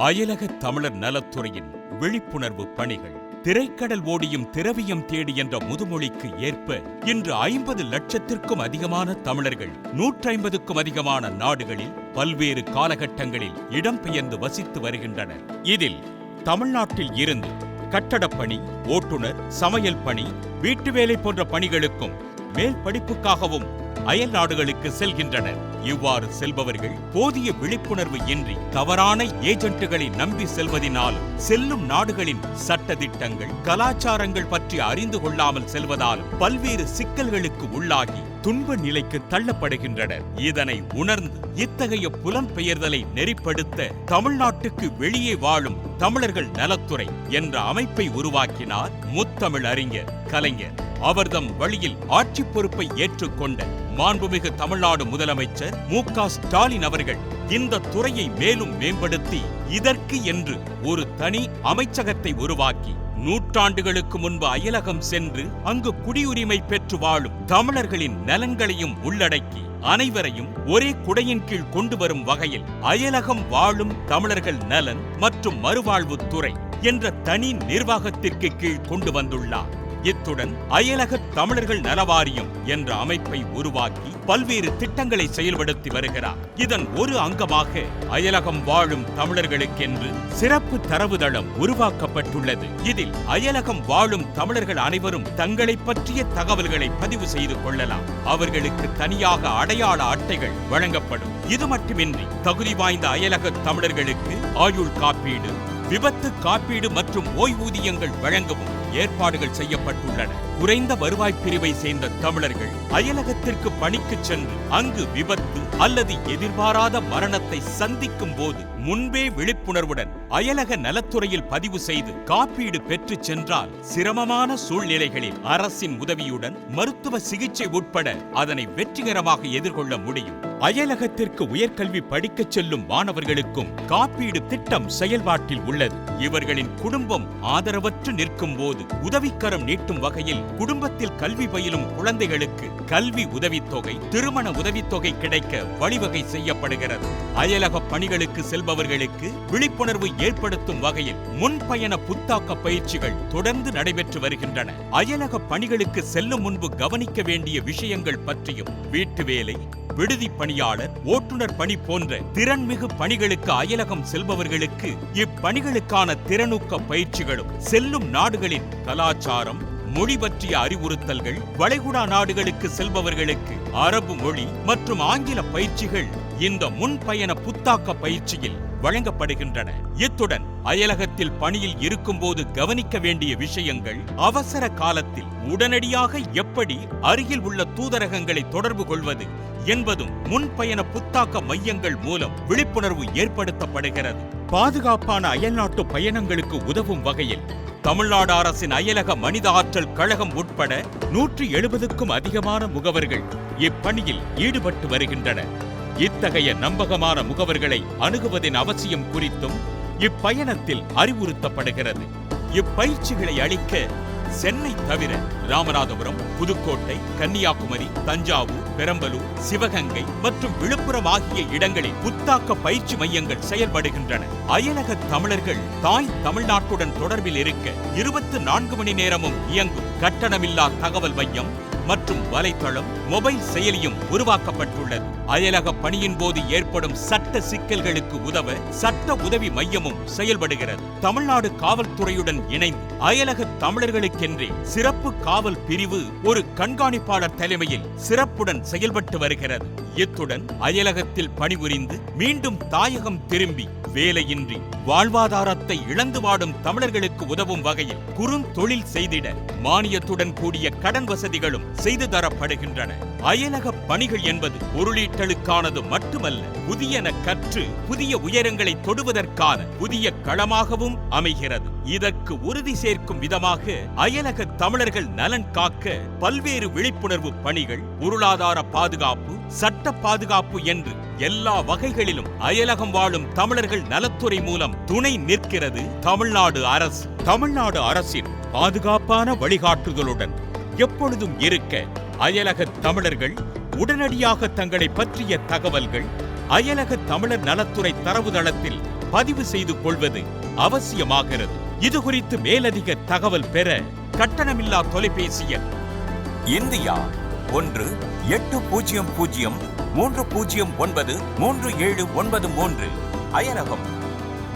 அயலக தமிழர் நலத்துறையின் விழிப்புணர்வு பணிகள். திரைக்கடல் ஓடியும் திரவியம் தேடி என்ற முதுமொழிக்கு ஏற்ப இன்று 50 லட்சத்திற்கும் அதிகமான தமிழர்கள் 150க்கும் அதிகமான நாடுகளில் பல்வேறு காலகட்டங்களில் இடம்பெயர்ந்து வசித்து வருகின்றனர். இதில் தமிழ்நாட்டில் இருந்து கட்டடப்பணி, ஓட்டுநர், சமையல் பணி, வீட்டு வேலை போன்ற பணிகளுக்கும் மேல் படிப்புக்காகவும் அயல் நாடுகளுக்கு செல்கின்றனர். இவ்வாறு செல்பவர்கள் போதிய விழிப்புணர்வு இன்றி தவறான ஏஜென்ட்டுகளை நம்பி செல்வதினாலும், செல்லும் நாடுகளின் சட்டதிட்டங்கள், கலாச்சாரங்கள் பற்றி அறிந்து கொள்ளாமல் செல்வதாலும் பல்வேறு சிக்கல்களுக்கு உள்ளாகி துன்ப நிலைக்கு தள்ளப்படுகின்றனர். இதனை உணர்ந்து இத்தகைய புலம்பெயர்தலை நெறிப்படுத்த தமிழ்நாட்டுக்கு வெளியே வாழும் தமிழர்கள் நலத்துறை என்ற அமைப்பை உருவாக்கினார் முத்தமிழ் அறிஞர் கலைஞர். அவர்தம் வழியில் ஆட்சி பொறுப்பை ஏற்றுக்கொண்ட மாண்புமிகு தமிழ்நாடு முதலமைச்சர் மு.க. ஸ்டாலின் அவர்கள் இந்த துறையை மேலும் மேம்படுத்தி இதற்கு என்று ஒரு தனி அமைச்சகத்தை உருவாக்கி நூற்றாண்டுகளுக்கு முன்பு அயலகம் சென்று அங்கு குடியுரிமை பெற்று வாழும் தமிழர்களின் நலன்களையும் உள்ளடக்கி அனைவரையும் ஒரே குடையின் கீழ் கொண்டு வரும் வகையில் அயலகம் வாழும் தமிழர்கள் நலன் மற்றும் மறுவாழ்வுத் துறை என்ற தனி நிர்வாகத்திற்கு கீழ் கொண்டு வந்துள்ளார். இத்துடன் அயலக தமிழர்கள் நலவாரியம் என்ற அமைப்பை உருவாக்கி பல்வேறு திட்டங்களை செயல்படுத்தி வருகிறார். இதன் ஒரு அங்கமாக அயலகம் வாழும் தமிழர்களுக்கென்று சிறப்பு தரவுதளம் உருவாக்கப்பட்டுள்ளது. இதில் அயலகம் வாழும் தமிழர்கள் அனைவரும் தங்களை பற்றிய தகவல்களை பதிவு செய்து கொள்ளலாம். அவர்களுக்கு தனியாக அடையாள அட்டைகள் வழங்கப்படும். இது மட்டுமின்றி தகுதி வாய்ந்த அயலக தமிழர்களுக்கு ஆயுள் காப்பீடு, விபத்து காப்பீடு மற்றும் ஓய்வூதியங்கள் வழங்கவும் ஏற்பாடுகள் செய்யப்பட்டுள்ளன. குறைந்த வருவாய் பிரிவை சேர்ந்த தமிழர்கள் அயலகத்திற்கு பணிக்கு சென்று அங்கு விபத்து அல்லது எதிர்பாராத மரணத்தை சந்திக்கும் போது முன்பே விழிப்புணர்வுடன் அயலக நலத்துறையில் பதிவு செய்து காப்பீடு பெற்று சென்றால் சிரமமான சூழ்நிலைகளில் அரசின் உதவியுடன் மருத்துவ சிகிச்சை உட்பட அதனை வெற்றிகரமாக எதிர்கொள்ள முடியும். அயலகத்திற்கு உயர்கல்வி படிக்கச் செல்லும் மாணவர்களுக்கும் காப்பீடு திட்டம் செயல்பாட்டில் உள்ளது. இவர்களின் குடும்பம் ஆதரவற்று நிற்கும் போது உதவிக்கரம் நீட்டும் வகையில் குடும்பத்தில் கல்வி பயிலும் குழந்தைகளுக்கு கல்வி உதவித்தொகை, திருமண உதவித்தொகை கிடைக்க வழிவகை செய்யப்படுகிறது. அயலக பணிகளுக்கு செல்பவர்களுக்கு விழிப்புணர்வு ஏற்படுத்தும் வகையில் முன்பயண புத்தாக்க பயிற்சிகள் தொடர்ந்து நடைபெற்று வருகின்றன. அயலக பணிகளுக்கு செல்லும் முன்பு கவனிக்க வேண்டிய விஷயங்கள் பற்றியும், வீட்டு வேலை, விடுதி பணியாளர், ஓட்டுநர் பணி போன்ற திறன்மிகு பணிகளுக்கு அயலகம் செல்பவர்களுக்கு இப்பணிகளுக்கான திறனூக்க பயிற்சிகளும், செல்லும் நாடுகளின் கலாச்சாரம், மொழி பற்றிய அறிவுறுத்தல்கள், வளைகுடா நாடுகளுக்கு செல்பவர்களுக்கு அரபு மொழி மற்றும் ஆங்கில பயிற்சிகள் இந்த முன்பயண புத்தாக்க பயிற்சியில் வழங்கப்படுகின்றன. இத்துடன் அயலகத்தில் பணியில் இருக்கும்போது கவனிக்க வேண்டிய விஷயங்கள், அவசர காலத்தில் உடனடியாக எப்படி அருகில் உள்ள தூதரகங்களை தொடர்பு கொள்வது என்பதும் முன்பயண புத்தாக்க மையங்கள் மூலம் விழிப்புணர்வு ஏற்படுத்தப்படுகிறது. பாதுகாப்பான அயல்நாட்டு பயணங்களுக்கு உதவும் வகையில் தமிழ்நாடு அரசின் அயலக மனித ஆற்றல் கழகம் உட்பட 170க்கும் அதிகமான முகவர்கள் இப்பணியில் ஈடுபட்டு வருகின்றனர். இத்தகைய நம்பகமான முகவர்களை அணுகுவதின் அவசியம் குறித்தும் இப்பயணத்தில் அறிவுறுத்தப்படுகிறது. இப்பயிற்சிகளை அளிக்க சென்னை தவிர ராமநாதபுரம், புதுக்கோட்டை, கன்னியாகுமரி, தஞ்சாவூர், பெரம்பலூர், சிவகங்கை மற்றும் விழுப்புரம் ஆகிய இடங்களில் புத்தாக்க பயிற்சி மையங்கள் செயல்படுகின்றன. அயலக தமிழர்கள் தாய் தமிழ்நாட்டுடன் தொடர்பில் இருக்க 24 மணி நேரமும் இயங்கும் கட்டணமில்லா தகவல் மையம் மற்றும் வலைத்தளம், மொபைல் செயலியும் உருவாக்கப்பட்டுள்ளது. அயலக பணியின் போது ஏற்படும் சட்ட சிக்கல்களுக்கு உதவ சட்ட உதவி மையமும் செயல்படுகிறது. தமிழ்நாடு காவல்துறையுடன் இணைந்து அயலக தமிழர்களுக்கென்றே சிறப்பு காவல் பிரிவு ஒரு கண்காணிப்பாளர் தலைமையில் சிறப்புடன் செயல்பட்டு வருகிறது. இத்துடன் அயலகத்தில் பணிபுரிந்து மீண்டும் தாயகம் திரும்பி வேலையின்றி வாழ்வாதாரத்தை இழந்து வாடும் தமிழர்களுக்கு உதவும் வகையில் குறுந்தொழில் செய்திட மானியத்துடன் கூடிய கடன் வசதிகளும் செய்து தரப்படுகின்றன. அயலக பணிகள் என்பது பொருளீட்டலுக்கானது மட்டுமல்ல, புதியன கற்று புதிய உயரங்களை தொடுவதற்கான புதிய களமாகவும் அமைகிறது. இதற்கு உறுதி சேர்க்கும் விதமாக அயலக தமிழர்கள் நலன் காக்க பல்வேறு விழிப்புணர்வு பணிகள், பொருளாதார பாதுகாப்பு, சட்ட பாதுகாப்பு என்று எல்லா வகைகளிலும் அயலகம் வாழும் தமிழர்கள் நலத்துறை மூலம் துணை நிற்கிறது தமிழ்நாடு அரசு. தமிழ்நாடு அரசின் பாதுகாப்பான வழிகாட்டுதலுடன் எப்பொழுதும் இருக்க அயலக தமிழர்கள் உடனடியாக தங்களை பற்றிய தகவல்கள் அயலக தமிழர் நலத்துறை தரவுதளத்தில் பதிவு செய்து கொள்வது அவசியமாகிறது. இது குறித்து மேலதிக தகவல் பெற கட்டணமில்லா தொலைபேசி எண் இந்தியா 1-800-309-3793. அயலகம்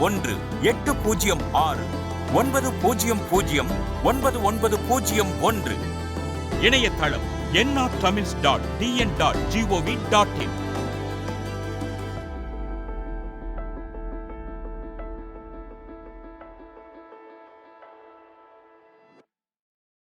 1-806-900-9901. இணையதளம் NRTamils.tn.gov.in